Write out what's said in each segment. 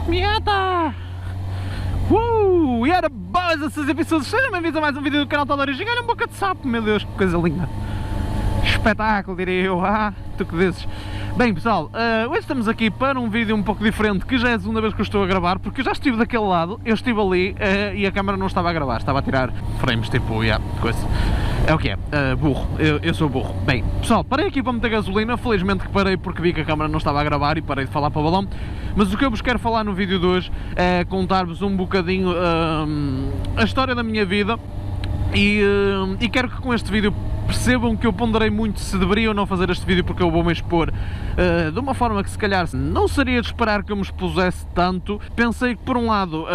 Miata! E era boas essas episódios, sejam bem-vindos a mais um vídeo do canal Tal Origem. Olha, boca de sapo, meu Deus, que coisa linda. Espetáculo, diria eu, tu que dizes. Bem pessoal, hoje estamos aqui para um vídeo um pouco diferente, que já é a segunda vez que eu estou a gravar, porque eu já estive daquele lado, eu estive ali e a câmera não estava a gravar, estava a tirar frames, tipo, coisa. É o que é, burro, eu sou burro. Bem, pessoal, parei aqui para meter gasolina, felizmente que parei porque vi que a câmera não estava a gravar e parei de falar para o balão, mas o que eu vos quero falar no vídeo de hoje é contar-vos um bocadinho a história da minha vida e quero que com este vídeo percebam que eu ponderei muito se deveria ou não fazer este vídeo, porque eu vou-me expor de uma forma que se calhar não seria de esperar que eu me expusesse tanto. Pensei que por um lado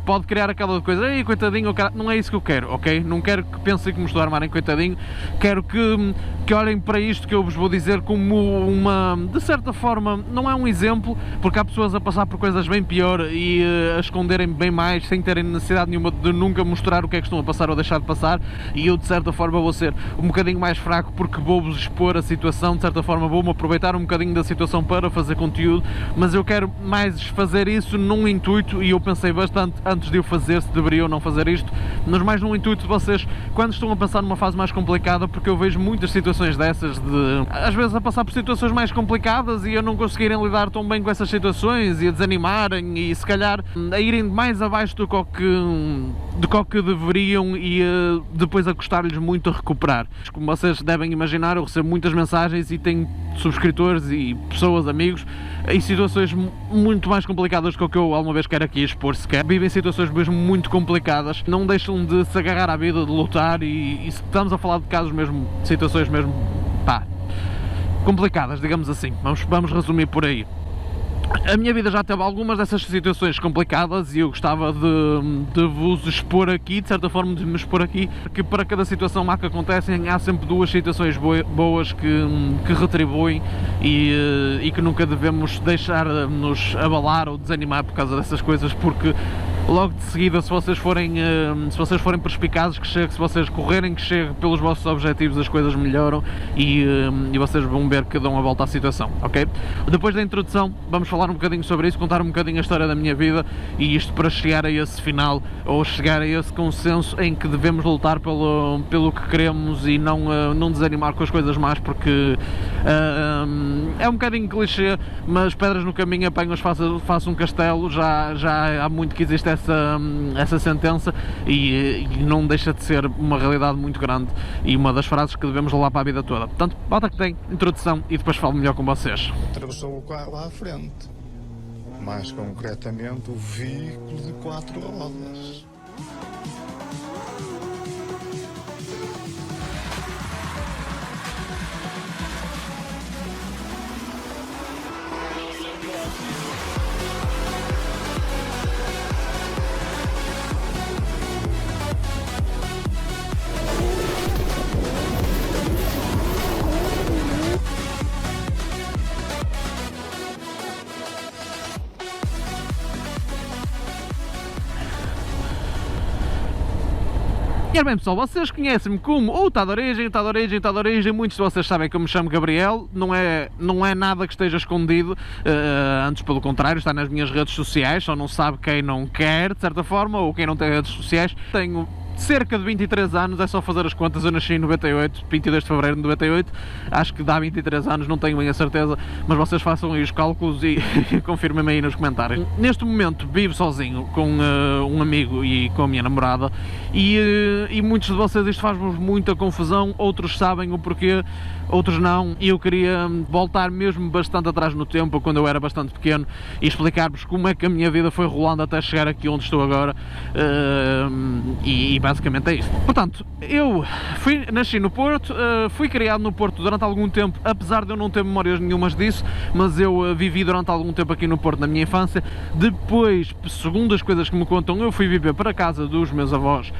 pode criar aquela coisa, ei coitadinho, não é isso que eu quero, ok? Não quero que pensem que me estou a armar em coitadinho, quero que olhem para isto que eu vos vou dizer como uma, de certa forma, não é um exemplo, porque há pessoas a passar por coisas bem pior e a esconderem bem mais, sem terem necessidade nenhuma de nunca mostrar o que é que estão a passar ou deixar de passar, e eu de certa forma vou ser um bocadinho mais fraco porque vou-vos expor a situação, de certa forma vou-me aproveitar um bocadinho da situação para fazer conteúdo, mas eu quero mais fazer isso num intuito, e eu pensei bastante antes de eu fazer se deveria ou não fazer isto, mas mais num intuito de vocês, quando estão a passar numa fase mais complicada, porque eu vejo muitas situações dessas, às vezes a passar por situações mais complicadas e a não conseguirem lidar tão bem com essas situações e a desanimarem e se calhar a irem mais abaixo do que deveriam e depois a custar-lhes muito a recuperar. Como vocês devem imaginar, eu recebo muitas mensagens e tenho subscritores e pessoas, amigos, em situações muito mais complicadas do que eu alguma vez quero aqui expor sequer. Vivem situações mesmo muito complicadas, não deixam de se agarrar à vida, de lutar e estamos a falar de casos mesmo, situações mesmo, complicadas, digamos assim. Vamos resumir por aí. A minha vida já teve algumas dessas situações complicadas e eu gostava de vos expor aqui, de certa forma de me expor aqui, porque para cada situação má que acontece há sempre duas situações boas que retribuem e que nunca devemos deixar-nos abalar ou desanimar por causa dessas coisas, porque logo de seguida, se vocês forem perspicazes, que chegue, se vocês correrem, que chegue pelos vossos objetivos, as coisas melhoram e vocês vão ver que dão a volta à situação, ok? Depois da introdução, vamos falar um bocadinho sobre isso, contar um bocadinho a história da minha vida e isto para chegar a esse final, ou chegar a esse consenso em que devemos lutar pelo que queremos e não desanimar com as coisas más, porque é um bocadinho clichê, mas pedras no caminho apanhas, faça um castelo, já há muito que existe essa sentença e não deixa de ser uma realidade muito grande e uma das frases que devemos levar para a vida toda. Portanto, volta que tem introdução e depois falo melhor com vocês. Atravessou o carro à frente, mais concretamente o veículo de 4 rodas. E bem pessoal, vocês conhecem-me como o Tal Origem, muitos de vocês sabem que eu me chamo Gabriel, não é nada que esteja escondido, antes pelo contrário, está nas minhas redes sociais, só não sabe quem não quer, de certa forma, ou quem não tem redes sociais. Tenho cerca de 23 anos, é só fazer as contas, eu nasci em 98, 22 de fevereiro de 98, acho que dá 23 anos, não tenho bem a certeza, mas vocês façam aí os cálculos e confirmem-me aí nos comentários. Neste momento vivo sozinho com um amigo e com a minha namorada e muitos de vocês isto faz-vos muita confusão, outros sabem o porquê, outros não, e eu queria voltar mesmo bastante atrás no tempo, quando eu era bastante pequeno, e explicar-vos como é que a minha vida foi rolando até chegar aqui onde estou agora, e basicamente é isto. Portanto, eu nasci no Porto, fui criado no Porto durante algum tempo, apesar de eu não ter memórias nenhumas disso, mas eu vivi durante algum tempo aqui no Porto na minha infância. Depois, segundo as coisas que me contam, eu fui viver para a casa dos meus avós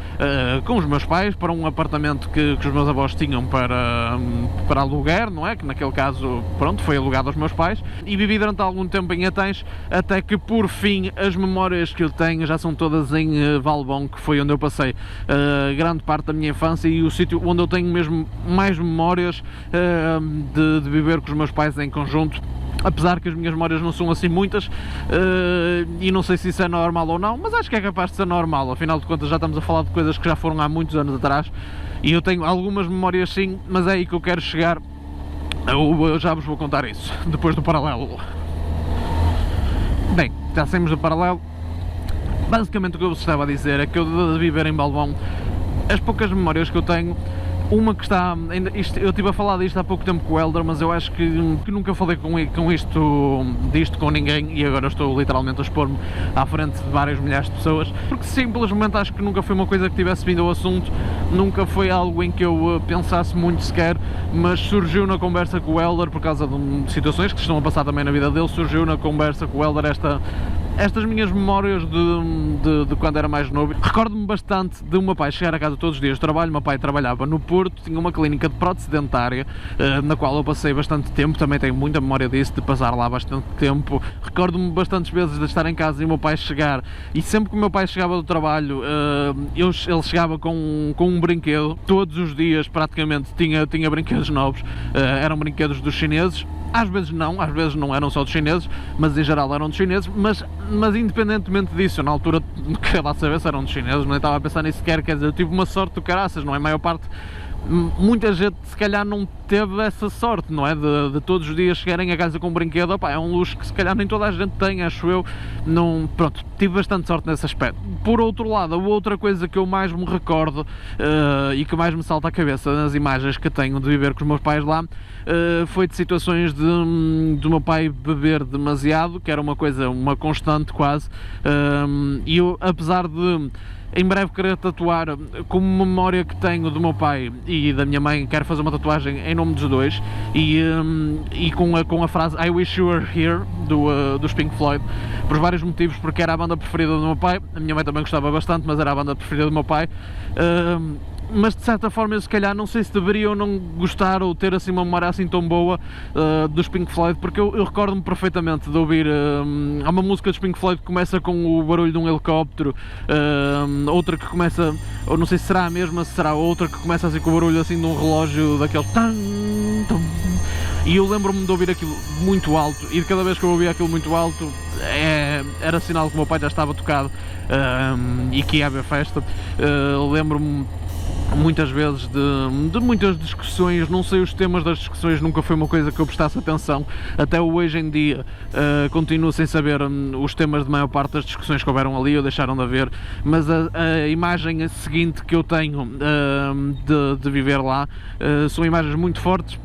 com os meus pais, para um apartamento que os meus avós tinham para aluguer, não é? Que naquele caso, pronto, foi alugado aos meus pais, e vivi durante algum tempo em Atens, até que por fim as memórias que eu tenho já são todas em Valbom, que foi onde eu passei grande parte da minha infância e o sítio onde eu tenho mesmo mais memórias de viver com os meus pais em conjunto. apesar que as minhas memórias não são assim muitas, e não sei se isso é normal ou não, mas acho que é capaz de ser normal, afinal de contas já estamos a falar de coisas que já foram há muitos anos atrás, e eu tenho algumas memórias sim, mas é aí que eu quero chegar. Eu já vos vou contar isso, depois do paralelo. Bem, já saímos do paralelo. Basicamente o que eu vos estava a dizer é que eu de viver em Balbão, as poucas memórias que eu tenho, uma que está, eu estive a falar disto há pouco tempo com o Helder, mas eu acho que nunca falei disto com ninguém, e agora estou literalmente a expor-me à frente de várias milhares de pessoas, porque simplesmente acho que nunca foi uma coisa que tivesse vindo ao assunto, nunca foi algo em que eu pensasse muito sequer, mas surgiu na conversa com o Helder, por causa de situações que estão a passar também na vida dele, surgiu na conversa com o Helder estas minhas memórias de quando era mais novo. Recordo-me bastante de o meu pai chegar a casa todos os dias de trabalho. O meu pai trabalhava no Porto, tinha uma clínica de prótese dentária, na qual eu passei bastante tempo, também tenho muita memória disso, de passar lá bastante tempo. Recordo-me bastantes vezes de estar em casa e o meu pai chegar, e sempre que o meu pai chegava do trabalho, ele chegava com um brinquedo, todos os dias praticamente tinha brinquedos novos, eram brinquedos dos chineses. Às vezes não eram só dos chineses, mas em geral eram dos chineses, mas independentemente disso, eu na altura não queria lá saber se eram dos chineses, não estava a pensar nisso sequer, quer dizer, eu tive uma sorte do caraças, não é? A maior parte, muita gente se calhar não teve essa sorte, não é? De todos os dias chegarem a casa com um brinquedo, opá, é um luxo que se calhar nem toda a gente tem, acho eu, não, pronto, tive bastante sorte nesse aspecto. Por outro lado, a outra coisa que eu mais me recordo e que mais me salta à cabeça nas imagens que tenho de viver com os meus pais lá, foi de situações do meu pai beber demasiado, que era uma constante quase, e eu, apesar de em breve querer tatuar, como memória que tenho do meu pai e da minha mãe, quero fazer uma tatuagem em nome dos dois, e com a frase I wish you were here, dos Pink Floyd, por vários motivos, porque era a banda preferida do meu pai, a minha mãe também gostava bastante, mas era a banda preferida do meu pai. Mas de certa forma eu se calhar não sei se deveria ou não gostar ou ter assim uma memória assim tão boa dos Pink Floyd, porque eu recordo-me perfeitamente de ouvir, há uma música dos Pink Floyd que começa com o barulho de um helicóptero, outra que começa, ou não sei se será a mesma, se será outra que começa assim com o barulho assim de um relógio daquele tan, tan, e eu lembro-me de ouvir aquilo muito alto, e de cada vez que eu ouvia aquilo muito alto era sinal que o meu pai já estava tocado e que ia haver festa. Lembro-me muitas vezes de muitas discussões, não sei os temas das discussões, nunca foi uma coisa que eu prestasse atenção, até hoje em dia continuo sem saber os temas de maior parte das discussões que houveram ali ou deixaram de haver, mas a imagem seguinte que eu tenho de viver lá são imagens muito fortes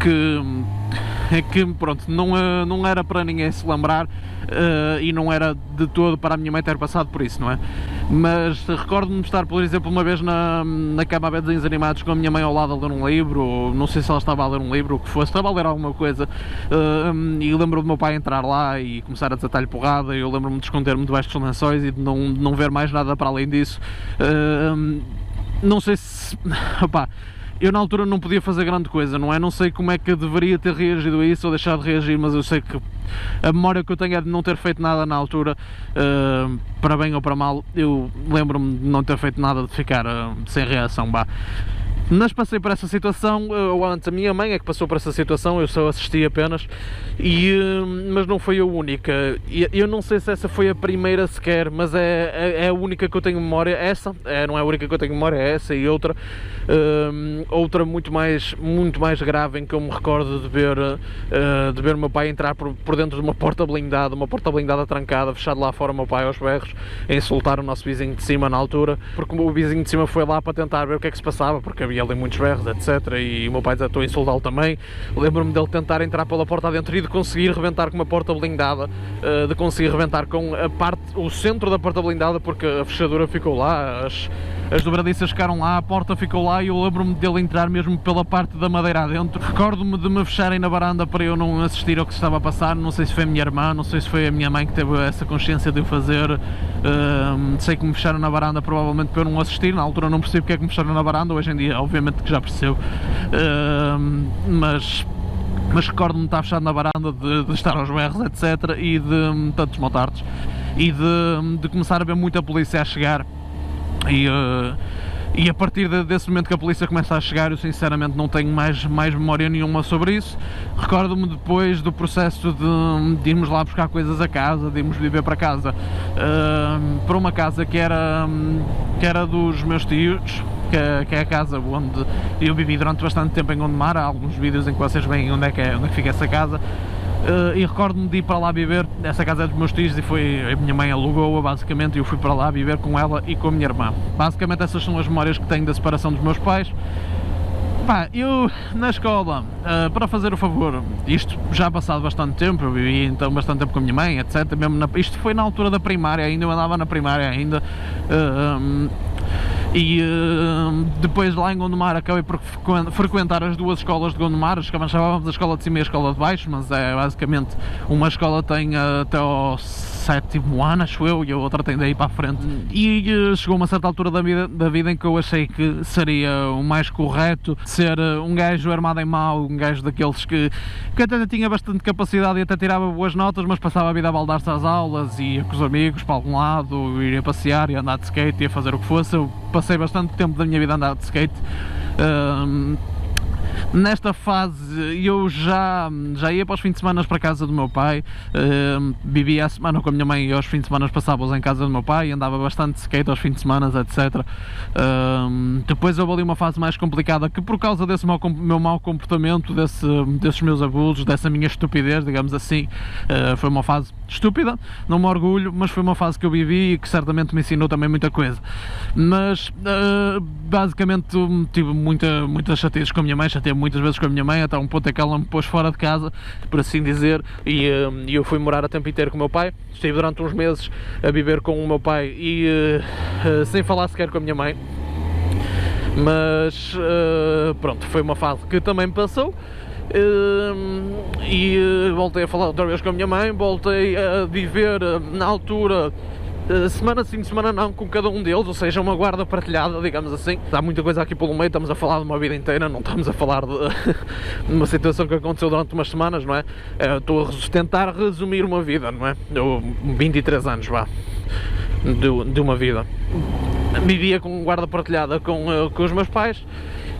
que pronto, não era para ninguém se lembrar, e não era de todo para a minha mãe ter passado por isso, não é? Mas recordo-me de estar, por exemplo, uma vez na cama a ver desenhos animados com a minha mãe ao lado a ler um livro, ou não sei se ela estava a ler um livro ou o que fosse, estava a ler alguma coisa, e lembro-me do meu pai entrar lá e começar a desatar-lhe porrada, e eu lembro-me de esconder-me debaixo dos lençóis e de não ver mais nada para além disso. Não sei se... opá, eu na altura não podia fazer grande coisa, não é? Não sei como é que eu deveria ter reagido a isso ou deixado de reagir, mas eu sei que a memória que eu tenho é de não ter feito nada na altura, para bem ou para mal. Eu lembro-me de não ter feito nada, de ficar sem reação, bah. Mas passei por essa situação, ou antes a minha mãe é que passou por essa situação, eu só assisti apenas, mas não foi a única. Eu não sei se essa foi a primeira sequer, mas é a única que eu tenho memória, essa, não é a única que eu tenho memória, é essa e outra. Outra muito mais grave em que eu me recordo de ver o meu pai entrar por dentro de uma porta blindada trancada, fechado lá fora, o meu pai aos berros, a insultar o nosso vizinho de cima na altura, porque o vizinho de cima foi lá para tentar ver o que é que se passava, porque havia ali muitos berros, etc, e o meu pai desatou a insultá-lo também. Lembro-me dele tentar entrar pela porta adentro e de conseguir rebentar com uma porta blindada, de conseguir rebentar com o centro da porta blindada, porque a fechadura ficou lá, as dobradiças ficaram lá, a porta ficou lá, e eu lembro-me dele entrar mesmo pela parte da madeira adentro. Recordo-me de me fecharem na varanda para eu não assistir ao que se estava a passar, não sei se foi a minha irmã, não sei se foi a minha mãe que teve essa consciência de o fazer. Sei que me fecharam na varanda provavelmente para eu não assistir, na altura não percebo porque é que me fecharam na varanda, hoje em dia obviamente que já percebo, mas recordo-me de estar fechado na varanda, de estar aos berros, etc, e de tantos motards, e de começar a ver muita polícia a chegar, e E a partir desse momento que a polícia começa a chegar, eu sinceramente não tenho mais memória nenhuma sobre isso. Recordo-me depois do processo de irmos lá buscar coisas a casa, de irmos viver para casa, para uma casa que era dos meus tios, que é a casa onde eu vivi durante bastante tempo em Gondomar. Há alguns vídeos em que vocês veem onde é que fica essa casa. E recordo-me de ir para lá viver. Essa casa é dos meus tios e a minha mãe alugou-a basicamente, e eu fui para lá viver com ela e com a minha irmã. Basicamente essas são as memórias que tenho da separação dos meus pais. Pá, eu na escola, para fazer o favor, isto já passado bastante tempo, eu vivi então bastante tempo com a minha mãe, etc. Isto foi na altura da primária ainda, eu andava na primária ainda. Depois lá em Gondomar acabei por frequentar as duas escolas de Gondomar, chamávamos a escola de cima e a escola de baixo, mas é basicamente uma escola tem até ao 7º ano, acho eu, e a outra tem daí para a frente. E chegou uma certa altura da vida em que eu achei que seria o mais correto ser um gajo armado em mau, um gajo daqueles que até tinha bastante capacidade e até tirava boas notas, mas passava a vida a baldar-se às aulas, e ia com os amigos para algum lado, ia passear, ia andar de skate, ia fazer o que fosse. Eu passei bastante tempo da minha vida a andar de skate. Nesta fase eu já ia para os fins de semana para a casa do meu pai, vivia a semana com a minha mãe e aos fins de semana passava-os em casa do meu pai, andava bastante de skate aos fins de semana, etc. Depois houve ali uma fase mais complicada que, por causa desse meu mau comportamento, desses meus abusos, dessa minha estupidez, digamos assim, foi uma fase estúpida, não me orgulho, mas foi uma fase que eu vivi e que certamente me ensinou também muita coisa. Mas basicamente tive muitas chateias com a minha mãe, chateei muitas vezes com a minha mãe, até um ponto em que ela me pôs fora de casa, por assim dizer, e eu fui morar a tempo inteiro com o meu pai. Estive durante uns meses a viver com o meu pai e sem falar sequer com a minha mãe. Mas pronto, foi uma fase que também me passou. Voltei a falar outra vez com a minha mãe, voltei a viver na altura semana sim, semana não, com cada um deles, ou seja, uma guarda partilhada, digamos assim. Há muita coisa aqui pelo meio, estamos a falar de uma vida inteira, não estamos a falar de uma situação que aconteceu durante umas semanas, não é? Estou a tentar resumir uma vida, não é? Eu, 23 anos, vá, de uma vida. Vivia com guarda partilhada com os meus pais.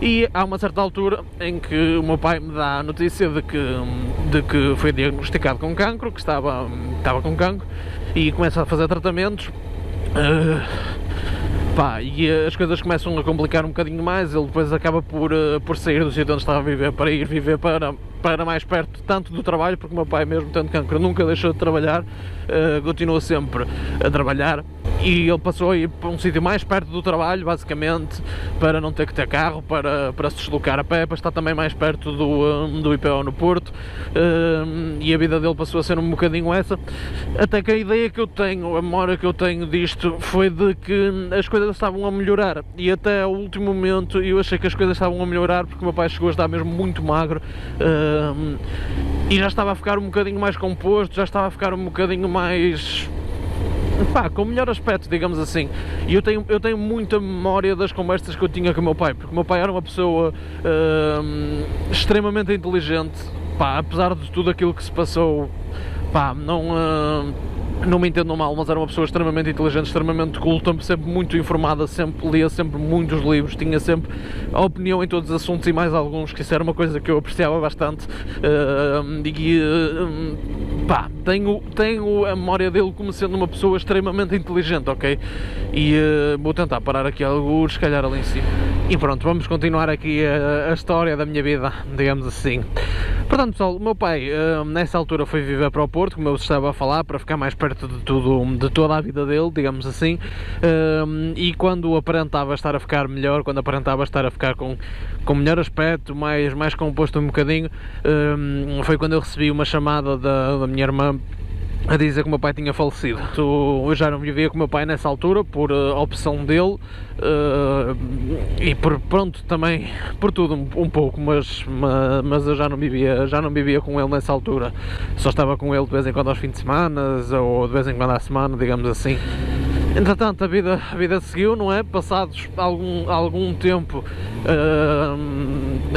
E há uma certa altura em que o meu pai me dá a notícia de que foi diagnosticado com cancro, que estava com cancro, e começa a fazer tratamentos. E as coisas começam a complicar um bocadinho mais. Ele depois acaba por sair do sítio onde estava a viver para ir viver para mais perto, tanto do trabalho, porque o meu pai, mesmo tendo cancro, nunca deixou de trabalhar, continua sempre a trabalhar. E ele passou a ir para um sítio mais perto do trabalho, basicamente, para não ter que ter carro, para se deslocar a pé, para estar também mais perto do IPO no Porto, e a vida dele passou a ser um bocadinho essa, até que a ideia que eu tenho, a memória que eu tenho disto, foi de que as coisas estavam a melhorar, e até ao último momento eu achei que as coisas estavam a melhorar, porque o meu pai chegou a estar mesmo muito magro, e já estava a ficar um bocadinho mais composto, já estava a ficar um bocadinho mais... com o melhor aspecto, digamos assim. E eu tenho muita memória das conversas que eu tinha com o meu pai, porque o meu pai era uma pessoa extremamente inteligente, apesar de tudo aquilo que se passou, não me entendam mal, mas era uma pessoa extremamente inteligente, extremamente culta, sempre muito informada, sempre lia sempre muitos livros, tinha sempre a opinião em todos os assuntos e mais alguns, que isso era uma coisa que eu apreciava bastante. Tenho a memória dele como sendo uma pessoa extremamente inteligente, ok? E vou tentar parar aqui alguns, se calhar ali em cima. E pronto, vamos continuar aqui a história da minha vida, digamos assim. Portanto, pessoal, o meu pai nessa altura foi viver para o Porto, como eu estava a falar, para ficar mais perto de toda a vida dele, digamos assim, e quando aparentava estar a ficar melhor, quando aparentava estar a ficar com melhor aspecto, mais composto um bocadinho, foi quando eu recebi uma chamada da minha irmã a dizer que o meu pai tinha falecido. Eu já não vivia com o meu pai nessa altura, por opção dele, e também por tudo um pouco, mas eu já não vivia com ele nessa altura. Só estava com ele de vez em quando aos fins de semana, ou de vez em quando à semana, digamos assim. Entretanto, a vida seguiu, não é? Passados algum tempo,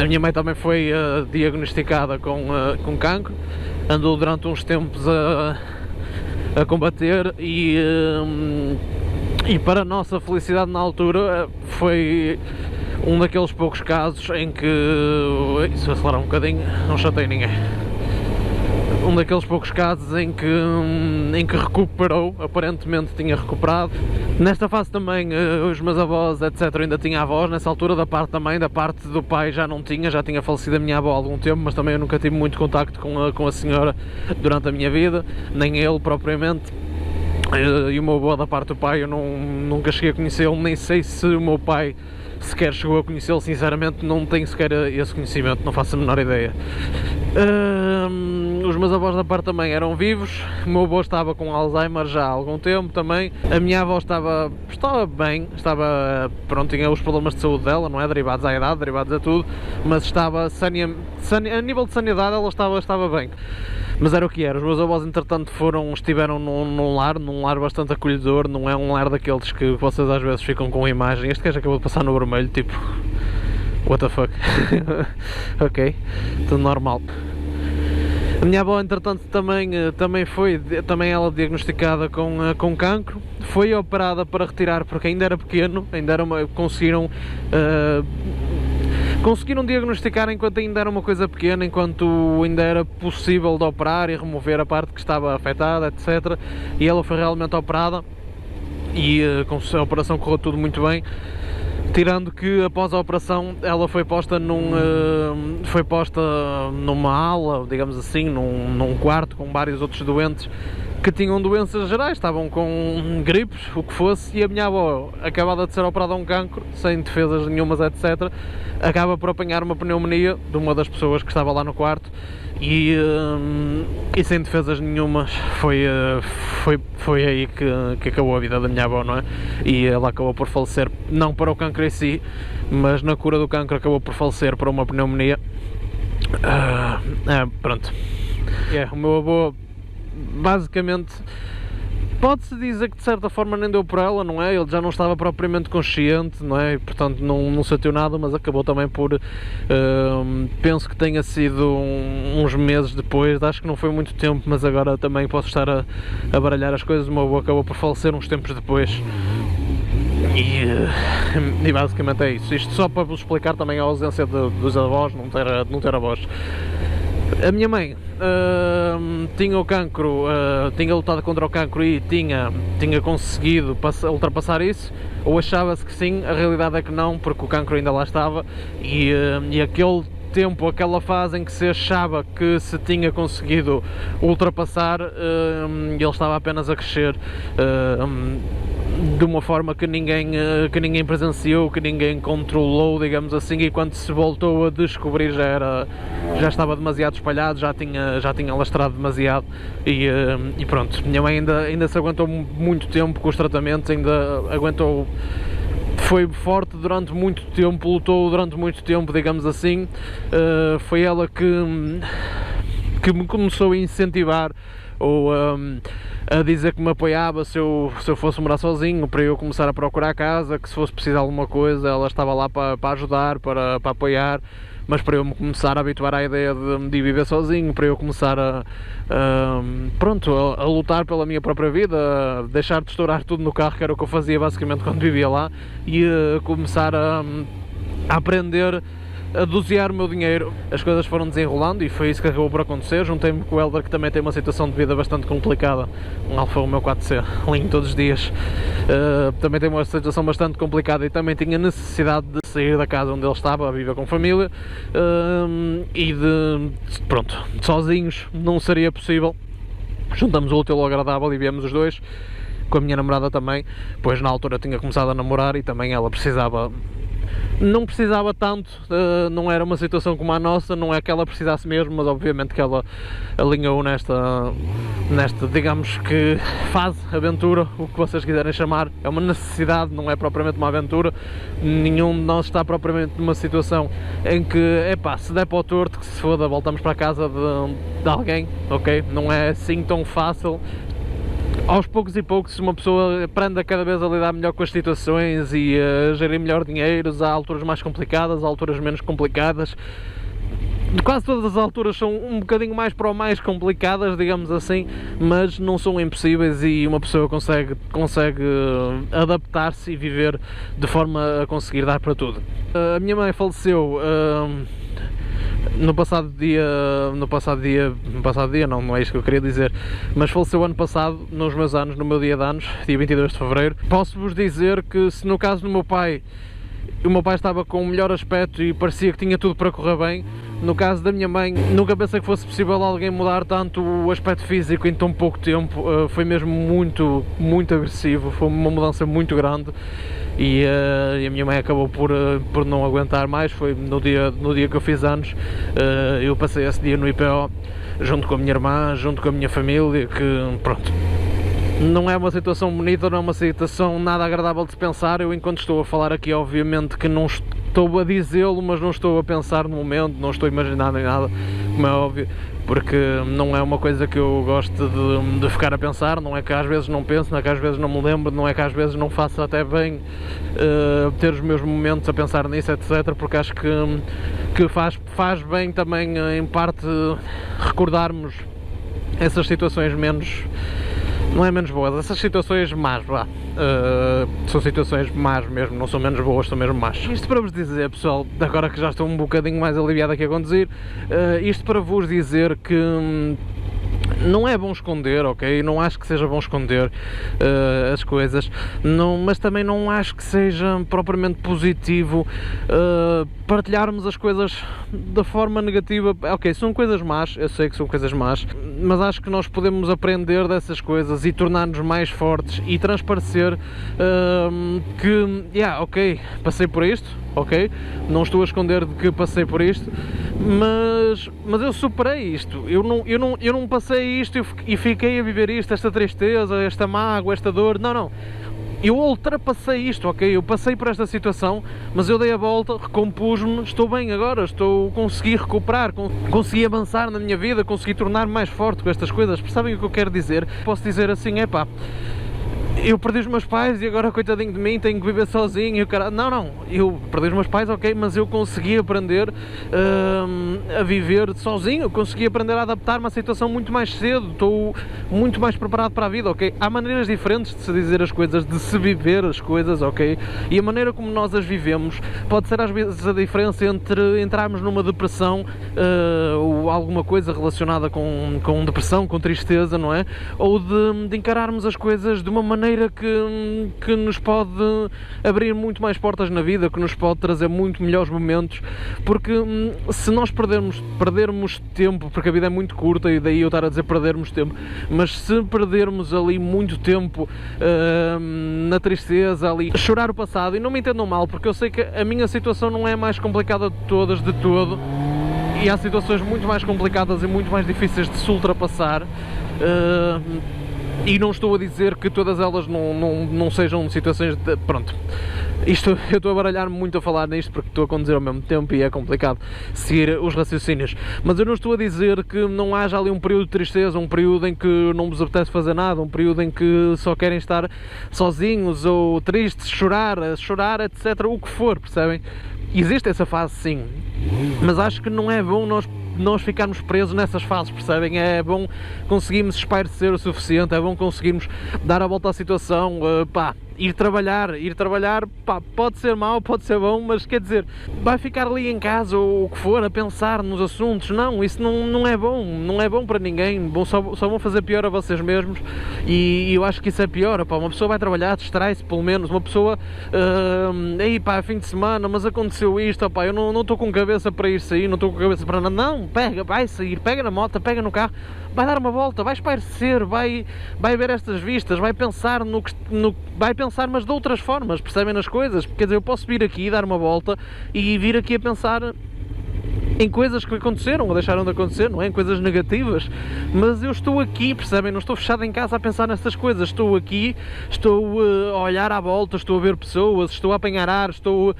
a minha mãe também foi diagnosticada com cancro. Andou durante uns tempos a combater e E para a nossa felicidade na altura foi um daqueles poucos casos em que, se eu acelerar um bocadinho, não chatei ninguém. Um daqueles poucos casos em que recuperou, aparentemente tinha recuperado. Nesta fase também os meus avós, etc, ainda tinha avós, nessa altura da parte da mãe, da parte do pai já não tinha, já tinha falecido a minha avó há algum tempo, mas também eu nunca tive muito contacto com a senhora durante a minha vida, nem ele propriamente. E o meu avô da parte do pai eu nunca cheguei a conhecê-lo, nem sei se o meu pai sequer chegou a conhecê-lo, sinceramente não tenho sequer esse conhecimento, não faço a menor ideia. Os meus avós da parte também eram vivos, o meu avô estava com Alzheimer já há algum tempo também, a minha avó estava bem, pronto, tinha os problemas de saúde dela, não é, derivados à idade, derivados a tudo, mas estava, a nível de sanidade ela estava bem. Mas era o que era, os meus avós entretanto estiveram num lar bastante acolhedor, não é um lar daqueles que vocês às vezes ficam com a imagem, este gajo acabou de passar no vermelho, tipo, what the fuck, ok, tudo normal. A minha avó entretanto também ela diagnosticada com cancro, foi operada para retirar porque ainda era pequeno, conseguiram diagnosticar enquanto ainda era uma coisa pequena, enquanto ainda era possível de operar e remover a parte que estava afetada, etc. E ela foi realmente operada e a operação correu tudo muito bem, tirando que após a operação ela foi posta numa ala, digamos assim, num quarto com vários outros doentes que tinham doenças gerais, estavam com gripes, o que fosse, e a minha avó, acabada de ser operada a um cancro, sem defesas nenhumas, etc., acaba por apanhar uma pneumonia de uma das pessoas que estava lá no quarto e sem defesas nenhumas foi aí que acabou a vida da minha avó, não é? E ela acabou por falecer, não para o cancro em si, mas na cura do cancro acabou por falecer para uma pneumonia. Pronto. O meu avô, basicamente, pode-se dizer que de certa forma nem deu por ela, não é? Ele já não estava propriamente consciente, não é? E, portanto não sentiu nada, mas acabou também por, penso que tenha sido uns meses depois, acho que não foi muito tempo, mas agora também posso estar a baralhar as coisas. O meu avô acabou por falecer uns tempos depois. E basicamente é isso. Isto só para vos explicar também a ausência dos avós, não ter avós. A minha mãe tinha o cancro, tinha lutado contra o cancro e tinha conseguido ultrapassar isso, ou achava-se que sim, a realidade é que não, porque o cancro ainda lá estava e aquele tempo, aquela fase em que se achava que se tinha conseguido ultrapassar, ele estava apenas a crescer de uma forma que ninguém presenciou, que ninguém controlou, digamos assim, e quando se voltou a descobrir já estava demasiado espalhado, já tinha lastrado demasiado e pronto. Minha mãe ainda se aguentou muito tempo com os tratamentos, ainda aguentou, foi forte durante muito tempo, lutou durante muito tempo, digamos assim. Foi ela que me começou a incentivar ou a dizer que me apoiava se eu fosse morar sozinho, para eu começar a procurar casa, que se fosse precisar de alguma coisa ela estava lá para ajudar, para apoiar, mas para eu me começar a habituar à ideia de viver sozinho, para eu começar a lutar pela minha própria vida, a deixar de estourar tudo no carro, que era o que eu fazia basicamente quando vivia lá, e começar a aprender a dosear o meu dinheiro. As coisas foram desenrolando e foi isso que acabou por acontecer. Juntei-me com o Helder, que também tem uma situação de vida bastante complicada, um Alfa Romeo 4C, alinho todos os dias, também tem uma situação bastante complicada e também tinha necessidade de sair da casa onde ele estava, a viver com família, e pronto, sozinhos não seria possível. Juntamos o útil ao agradável e viemos os dois, com a minha namorada também, pois na altura eu tinha começado a namorar e também ela não precisava tanto, não era uma situação como a nossa, não é que ela precisasse mesmo, mas obviamente que ela alinhou nesta, digamos que fase, aventura, o que vocês quiserem chamar. É uma necessidade, não é propriamente uma aventura. Nenhum de nós está propriamente numa situação em que, se der para o torto, que se foda, voltamos para a casa de alguém, ok? Não é assim tão fácil. Aos poucos e poucos uma pessoa aprende a cada vez a lidar melhor com as situações e a gerir melhor dinheiros. Há alturas mais complicadas, há alturas menos complicadas, quase todas as alturas são um bocadinho mais para o mais complicadas, digamos assim, mas não são impossíveis e uma pessoa consegue adaptar-se e viver de forma a conseguir dar para tudo. A minha mãe faleceu no passado dia, não é isto que eu queria dizer, mas faleceu ano passado, nos meus anos, no meu dia de anos, dia 22 de Fevereiro. Posso-vos dizer que se no caso do meu pai, o meu pai estava com o melhor aspecto e parecia que tinha tudo para correr bem, no caso da minha mãe, nunca pensei que fosse possível alguém mudar tanto o aspecto físico em tão pouco tempo. Foi mesmo muito agressivo, foi uma mudança muito grande e a minha mãe acabou por não aguentar mais. Foi no dia que eu fiz anos, eu passei esse dia no IPO, junto com a minha irmã, junto com a minha família, que pronto, não é uma situação bonita, não é uma situação nada agradável de se pensar. Eu, enquanto estou a falar aqui, obviamente que não estou a dizê-lo, mas não estou a pensar no momento, não estou a imaginar nem nada, como é óbvio, porque não é uma coisa que eu gosto de ficar a pensar. Não é que às vezes não penso, não é que às vezes não me lembro, não é que às vezes não faço até bem ter os meus momentos a pensar nisso, etc, porque acho que faz bem também, em parte, recordarmos essas situações menos... Não é menos boas, essas situações más, vá. São situações más mesmo, não são menos boas, são mesmo más. Isto para vos dizer, pessoal, agora que já estou um bocadinho mais aliviado aqui a conduzir, isto para vos dizer que não é bom esconder, ok? Não acho que seja bom esconder as coisas, não, mas também não acho que seja propriamente positivo partilharmos as coisas da forma negativa. Ok, são coisas más, eu sei que são coisas más, mas acho que nós podemos aprender dessas coisas e tornar-nos mais fortes e transparecer que, ok, passei por isto, ok? Não estou a esconder de que passei por isto, mas eu superei isto. Eu não passei isto e fiquei a viver isto, esta tristeza, esta mágoa, esta dor. Não. Eu ultrapassei isto, ok? Eu passei por esta situação, mas eu dei a volta, recompus-me, estou bem agora, consegui recuperar, consegui avançar na minha vida, consegui tornar-me mais forte com estas coisas. Percebem o que eu quero dizer? Posso dizer assim, eu perdi os meus pais e agora, coitadinho de mim, tenho que viver sozinho. Não, eu perdi os meus pais, ok, mas eu consegui aprender a viver sozinho, consegui aprender a adaptar-me à situação muito mais cedo, estou muito mais preparado para a vida, ok? Há maneiras diferentes de se dizer as coisas, de se viver as coisas, ok? E a maneira como nós as vivemos pode ser às vezes a diferença entre entrarmos numa depressão ou alguma coisa relacionada com depressão, com tristeza, não é? Ou de encararmos as coisas de uma maneira que nos pode abrir muito mais portas na vida, que nos pode trazer muito melhores momentos, porque se nós perdermos tempo, porque a vida é muito curta e daí eu estar a dizer perdermos tempo, mas se perdermos ali muito tempo na tristeza, ali, chorar o passado, e não me entendam mal, porque eu sei que a minha situação não é a mais complicada de todas, de todo, e há situações muito mais complicadas e muito mais difíceis de se ultrapassar, e não estou a dizer que todas elas não sejam situações de... Pronto, eu estou a baralhar-me muito a falar nisto porque estou a conduzir ao mesmo tempo e é complicado seguir os raciocínios, mas eu não estou a dizer que não haja ali um período de tristeza, um período em que não vos apetece fazer nada, um período em que só querem estar sozinhos ou tristes, chorar, etc, o que for, percebem? Existe essa fase, sim, mas acho que não é bom nós ficarmos presos nessas fases, percebem? É bom conseguirmos espairecer o suficiente, é bom conseguirmos dar a volta à situação, ir trabalhar, pode ser mau, pode ser bom, mas quer dizer, vai ficar ali em casa ou o que for, a pensar nos assuntos, não, isso não é bom, não é bom para ninguém, só vão fazer pior a vocês mesmos, e eu acho que isso é pior. Uma pessoa vai trabalhar, distrai-se pelo menos, uma pessoa, fim de semana, mas aconteceu isto, eu não estou com cabeça para ir sair, não estou com cabeça para nada, não, vai sair, pega na moto, pega no carro, vai dar uma volta, vai espairecer, vai ver estas vistas, vai pensar vai pensar, mas de outras formas, percebem, nas coisas. Quer dizer, eu posso vir aqui, dar uma volta e vir aqui a pensar em coisas que aconteceram ou deixaram de acontecer, não é? Em coisas negativas, mas eu estou aqui, percebem? Não estou fechado em casa a pensar nestas coisas, estou aqui, estou a olhar à volta, estou a ver pessoas, estou a apanhar ar, estou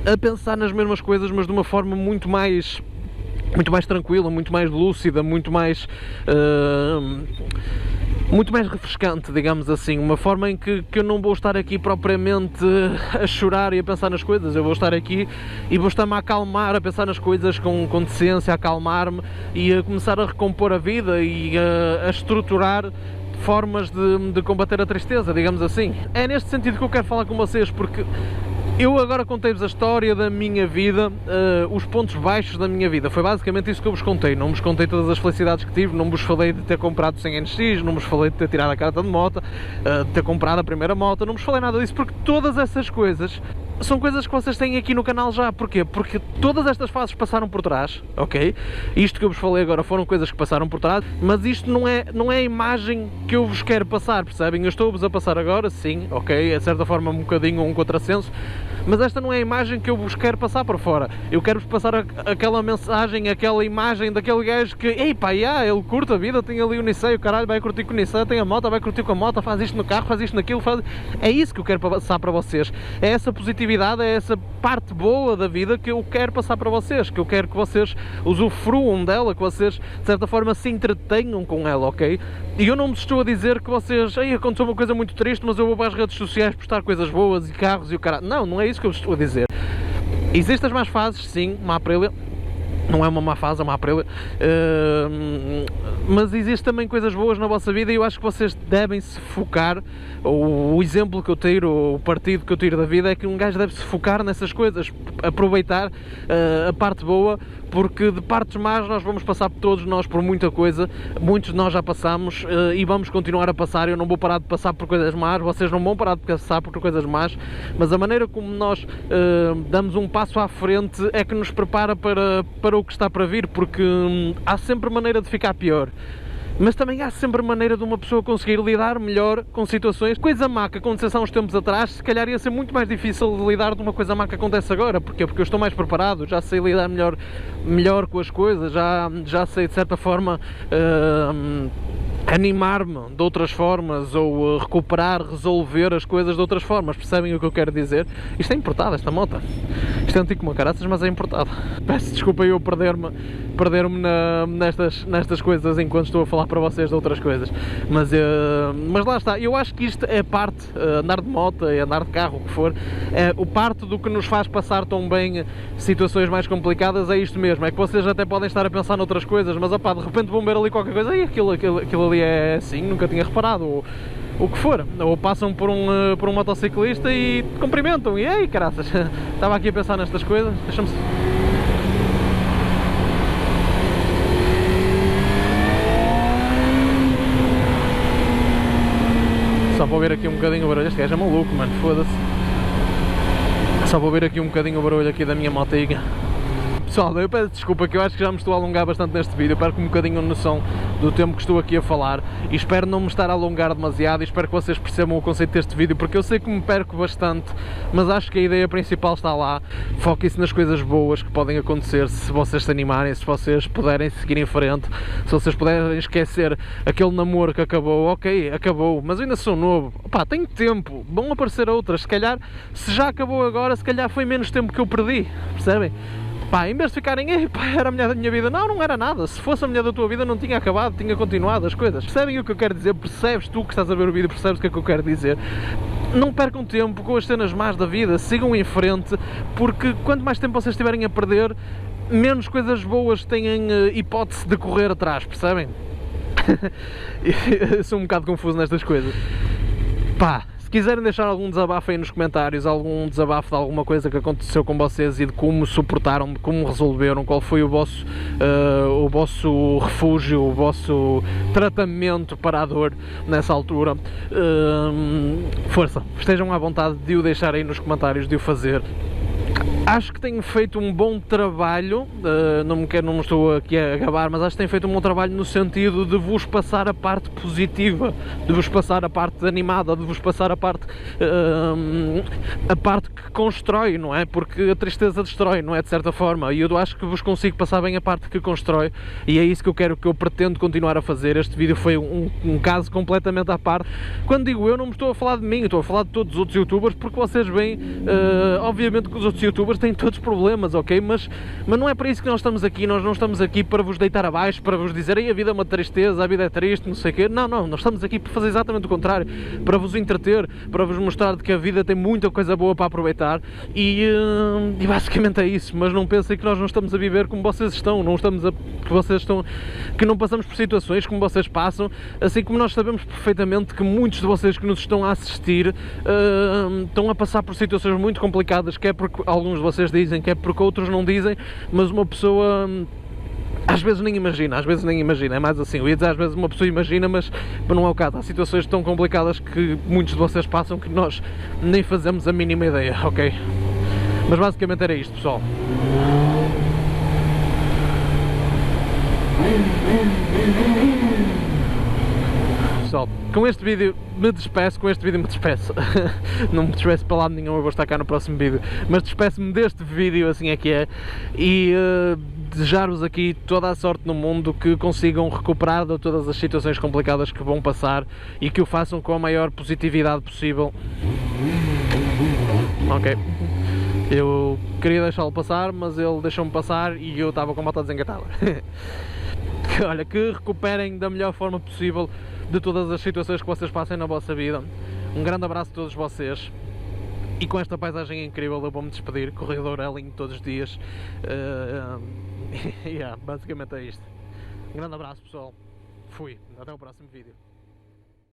a pensar nas mesmas coisas, mas de uma forma muito mais tranquila, muito mais lúcida, muito mais muito mais refrescante, digamos assim, uma forma em que eu não vou estar aqui propriamente a chorar e a pensar nas coisas, eu vou estar aqui e vou estar-me a acalmar, a pensar nas coisas com decência, a acalmar-me e a começar a recompor a vida e a estruturar formas de combater a tristeza, digamos assim. É neste sentido que eu quero falar com vocês, porque eu agora contei-vos a história da minha vida, os pontos baixos da minha vida. Foi basicamente isso que eu vos contei. Não vos contei todas as felicidades que tive, não vos falei de ter comprado 100 NX, não vos falei de ter tirado a carta de moto, de ter comprado a primeira moto, não vos falei nada disso, porque todas essas coisas são coisas que vocês têm aqui no canal já. Porquê? Porque todas estas fases passaram por trás, ok? Isto que eu vos falei agora foram coisas que passaram por trás, mas isto não é a imagem que eu vos quero passar, percebem? Eu estou-vos a passar agora, sim, ok? É de certa forma um bocadinho um contrassenso, mas esta não é a imagem que eu vos quero passar para fora. Eu quero-vos passar aquela mensagem, aquela imagem daquele gajo que, ei pá, ele curte a vida, tem ali o Nissan, o caralho, vai curtir com o Nissan, tem a moto, vai curtir com a moto, faz isto no carro, faz isto naquilo, faz... É isso que eu quero passar para vocês. É essa positividade, é essa parte boa da vida que eu quero passar para vocês, que eu quero que vocês usufruam dela, que vocês, de certa forma, se entretenham com ela, ok? E eu não me estou a dizer que vocês, ei, aconteceu uma coisa muito triste, mas eu vou para as redes sociais postar coisas boas e carros e o caralho. Não, não é isso que eu estou a dizer. Existem as más fases, sim, uma Aprilia. Não é uma má fase, é uma Aprilia. Mas existem também coisas boas na vossa vida e eu acho que vocês devem se focar. O exemplo que eu tiro, o partido que eu tiro da vida é que um gajo deve se focar nessas coisas, aproveitar a parte boa, porque de partes más nós vamos passar todos nós por muita coisa, muitos de nós já passamos e vamos continuar a passar. Eu não vou parar de passar por coisas más, vocês não vão parar de passar por coisas más, mas a maneira como nós damos um passo à frente é que nos prepara para o que está para vir, porque há sempre maneira de ficar pior. Mas também há sempre maneira de uma pessoa conseguir lidar melhor com situações. Coisa má que acontecesse há uns tempos atrás, se calhar ia ser muito mais difícil de lidar de uma coisa má que acontece agora. Porquê? Porque eu estou mais preparado, já sei lidar melhor com as coisas, já sei de certa forma animar-me de outras formas ou recuperar, resolver as coisas de outras formas. Percebem o que eu quero dizer? Isto é importado, esta moto. Isto é antigo como caraças, mas é importado. Peço desculpa eu perder-me nestas coisas enquanto estou a falar para vocês de outras coisas. Mas lá está, eu acho que isto é parte, andar de moto, andar de carro, o que for, é o parte do que nos faz passar tão bem situações mais complicadas, é isto mesmo, é que vocês até podem estar a pensar noutras coisas, mas opá, de repente vão ver ali qualquer coisa, e aquilo ali é assim, nunca tinha reparado, ou o que for, ou passam por um motociclista e cumprimentam, e ei, caraças, estava aqui a pensar nestas coisas, deixa-me... Só para ouvir aqui um bocadinho o barulho, este gajo é maluco, mano, foda-se. Só para ouvir aqui um bocadinho o barulho aqui da minha motinha. Pessoal, eu peço desculpa que eu acho que já me estou a alongar bastante neste vídeo, perco um bocadinho a noção do tempo que estou aqui a falar e espero não me estar a alongar demasiado e espero que vocês percebam o conceito deste vídeo, porque eu sei que me perco bastante, mas acho que a ideia principal está lá. Foquem-se nas coisas boas que podem acontecer se vocês se animarem, se vocês puderem seguir em frente, se vocês puderem esquecer aquele namoro que acabou, ok, acabou, mas eu ainda sou novo, pá, tenho tempo, vão aparecer outras, se calhar, se já acabou agora, se calhar foi menos tempo que eu perdi, percebem? Pá, em vez de ficarem, ei pá, era a mulher da minha vida, não era nada, se fosse a mulher da tua vida não tinha acabado, tinha continuado as coisas. Percebem o que eu quero dizer? Percebes tu que estás a ver o vídeo, percebes o que é que eu quero dizer? Não percam tempo com as cenas más da vida, sigam em frente, porque quanto mais tempo vocês estiverem a perder, menos coisas boas têm hipótese de correr atrás, percebem? Eu sou um bocado confuso nestas coisas. Pá, se quiserem deixar algum desabafo aí nos comentários, algum desabafo de alguma coisa que aconteceu com vocês e de como suportaram, de como resolveram, qual foi o vosso refúgio, o vosso tratamento para a dor nessa altura, força, estejam à vontade de o deixar aí nos comentários, de o fazer. Acho que tenho feito um bom trabalho, não me estou aqui a gabar, mas acho que tenho feito um bom trabalho no sentido de vos passar a parte positiva, de vos passar a parte animada, de vos passar a parte que constrói, não é? Porque a tristeza destrói, não é? De certa forma, e eu acho que vos consigo passar bem a parte que constrói, e é isso que eu pretendo continuar a fazer. Este vídeo foi um caso completamente à parte. Quando digo eu, não me estou a falar de mim, eu estou a falar de todos os outros youtubers, porque vocês veem, obviamente que os outros youtubers pessoas têm todos problemas, ok? Mas não é para isso que nós estamos aqui. Nós não estamos aqui para vos deitar abaixo, para vos dizer a vida é uma tristeza, a vida é triste, não sei o quê. Não, nós estamos aqui para fazer exatamente o contrário, para vos entreter, para vos mostrar de que a vida tem muita coisa boa para aproveitar e basicamente é isso. Mas não pensem que nós não estamos a viver como vocês estão, que não passamos por situações como vocês passam, assim como nós sabemos perfeitamente que muitos de vocês que nos estão a assistir estão a passar por situações muito complicadas, que é porque alguns de vocês dizem, que é porque outros não dizem, mas uma pessoa às vezes nem imagina, é mais assim, eu ia dizer às vezes uma pessoa imagina, mas não é o caso. Há situações tão complicadas que muitos de vocês passam que nós nem fazemos a mínima ideia, ok? Mas basicamente era isto, pessoal. Pessoal, com este vídeo me despeço, não me despeço para lado nenhum, eu vou estar cá no próximo vídeo, mas despeço-me deste vídeo, assim é que é, e desejar-vos aqui toda a sorte no mundo, que consigam recuperar de todas as situações complicadas que vão passar e que o façam com a maior positividade possível. Ok, eu queria deixá-lo passar, mas ele deixou-me passar e eu estava com a moto desengatada. Olha, que recuperem da melhor forma possível de todas as situações que vocês passem na vossa vida. Um grande abraço a todos vocês. E com esta paisagem incrível eu vou-me despedir. Corredor Elling todos os dias. Basicamente é isto. Um grande abraço, pessoal. Fui. Até o próximo vídeo.